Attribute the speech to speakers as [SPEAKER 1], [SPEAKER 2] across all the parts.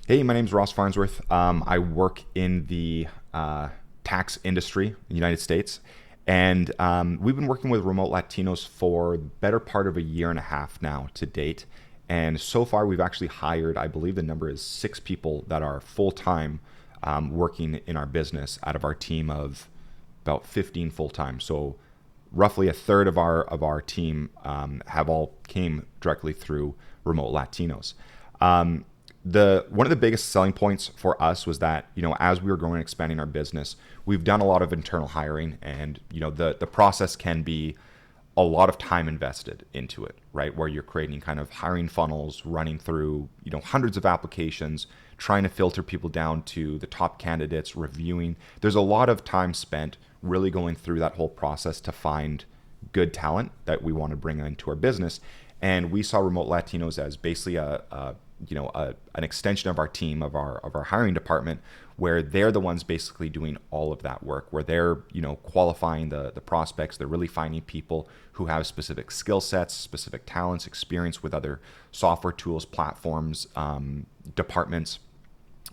[SPEAKER 1] Hey, my name's Ross Farnsworth. I work in the tax industry in the United States, and we've been working with Remote Latinos for the better part of a year and a half now to date. And so far, we've actually hired, I believe the number is 6 people that are full time working in our business out of our team of about 15 full time. So roughly a third of our team have all came directly through Remote Latinos. The one of the biggest selling points for us was that, as we were growing and expanding our business, we've done a lot of internal hiring, and the process can be a lot of time invested into it, right? Where you're creating kind of hiring funnels, running through hundreds of applications, trying to filter people down to the top candidates, reviewing. There's a lot of time spent really going through that whole process to find good talent that we want to bring into our business. And we saw Remote Latinos as basically an extension of our team, of our hiring department, where they're the ones basically doing all of that work, where they're qualifying the prospects. They're really finding people who have specific skill sets, specific talents, experience with other software tools, platforms, departments,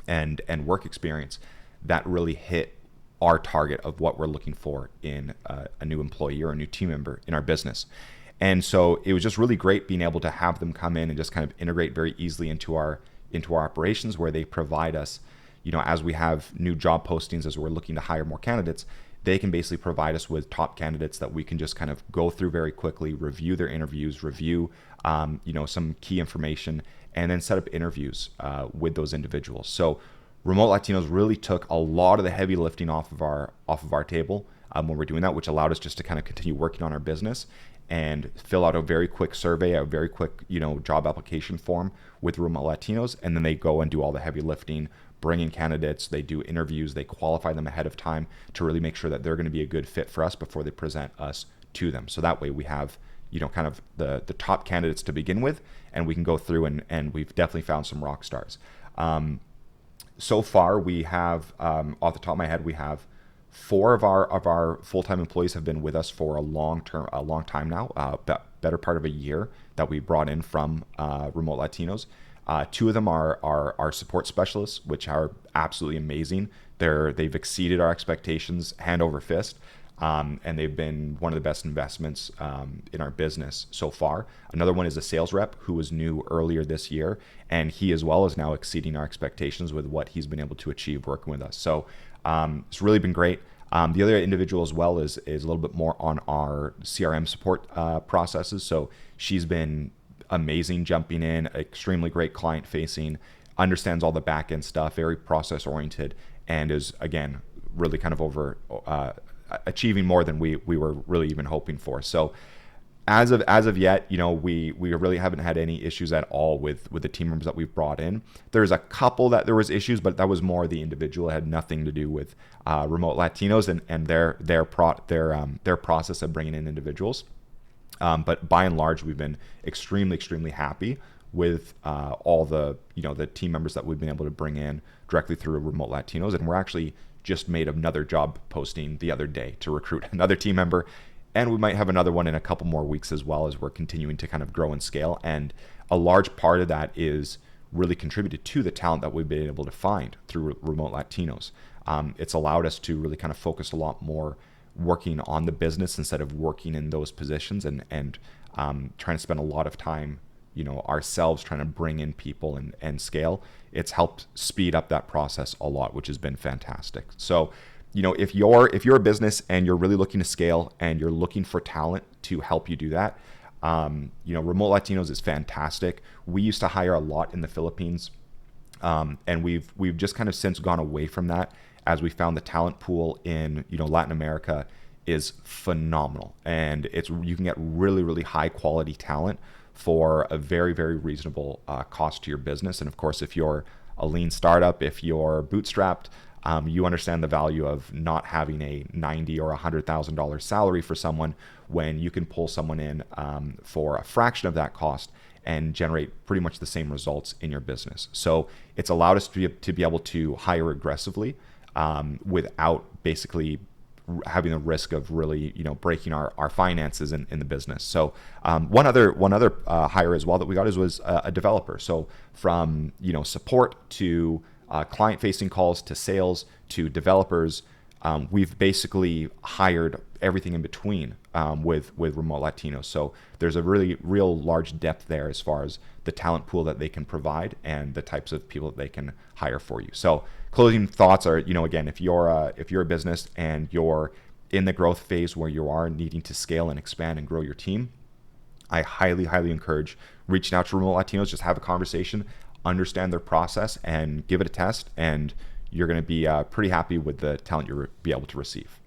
[SPEAKER 1] and work experience that really hit our target of what we're looking for in a new employee or a new team member in our business. And so it was just really great being able to have them come in and just kind of integrate very easily into our operations, where they provide us, as we have new job postings, as we're looking to hire more candidates, they can basically provide us with top candidates that we can just kind of go through very quickly, review their interviews, review some key information, and then set up interviews with those individuals. So Remote Latinos really took a lot of the heavy lifting off of our table when we're doing that, which allowed us just to kind of continue working on our business and fill out a very quick survey, a very quick, job application form with Remote Latinos. And then they go and do all the heavy lifting, bring in candidates, they do interviews, they qualify them ahead of time to really make sure that they're going to be a good fit for us before they present us to them. So that way we have, kind of the top candidates to begin with, and we can go through and we've definitely found some rock stars. So far we have, off the top of my head, we have 4 of our full-time employees have been with us for a long time now, better part of a year that we brought in from Remote Latinos. 2 of them are our support specialists, which are absolutely amazing. They've exceeded our expectations hand over fist, and they've been one of the best investments in our business so far. Another one is a sales rep who was new earlier this year, and he as well is now exceeding our expectations with what he's been able to achieve working with us. So it's really been great. The other individual as well is a little bit more on our CRM support processes. So she's been amazing jumping in, extremely great client facing, understands all the back end stuff, very process oriented, and is, again, really kind of achieving more than we were really even hoping for. So as of yet, we really haven't had any issues at all with the team members that we've brought in. There's a couple that there was issues, but that was more the individual. It had nothing to do with Remote Latinos and their process of bringing in individuals. But by and large, we've been extremely happy with all the team members that we've been able to bring in directly through Remote Latinos, and we're actually just made another job posting the other day to recruit another team member. And we might have another one in a couple more weeks as well, as we're continuing to kind of grow and scale. And a large part of that is really contributed to the talent that we've been able to find through Remote Latinos. It's allowed us to really kind of focus a lot more working on the business instead of working in those positions and trying to spend a lot of time, ourselves trying to bring in people and scale. It's helped speed up that process a lot, which has been fantastic. So if you're a business and you're really looking to scale and you're looking for talent to help you do that, Remote Latinos is fantastic. We used to hire a lot in the Philippines, and we've just kind of since gone away from that, as we found the talent pool in Latin America is phenomenal, and you can get really high quality talent for a very reasonable cost to your business. And of course, if you're a lean startup, if you're bootstrapped, you understand the value of not having a $90,000 or $100,000 salary for someone when you can pull someone in for a fraction of that cost and generate pretty much the same results in your business. So it's allowed us to be able to hire aggressively without basically having the risk of really, breaking our finances in the business. So one other hire as well that we got was a developer. So from, support to client facing calls to sales to developers, we've basically hired everything in between with Remote Latinos. So there's a real large depth there as far as the talent pool that they can provide and the types of people that they can hire for you. So closing thoughts are, again, if you're a business and you're in the growth phase where you are needing to scale and expand and grow your team, I highly encourage reaching out to Remote Latinos. Just have a conversation, understand their process, and give it a test, and you're going to be pretty happy with the talent you'll be able to receive.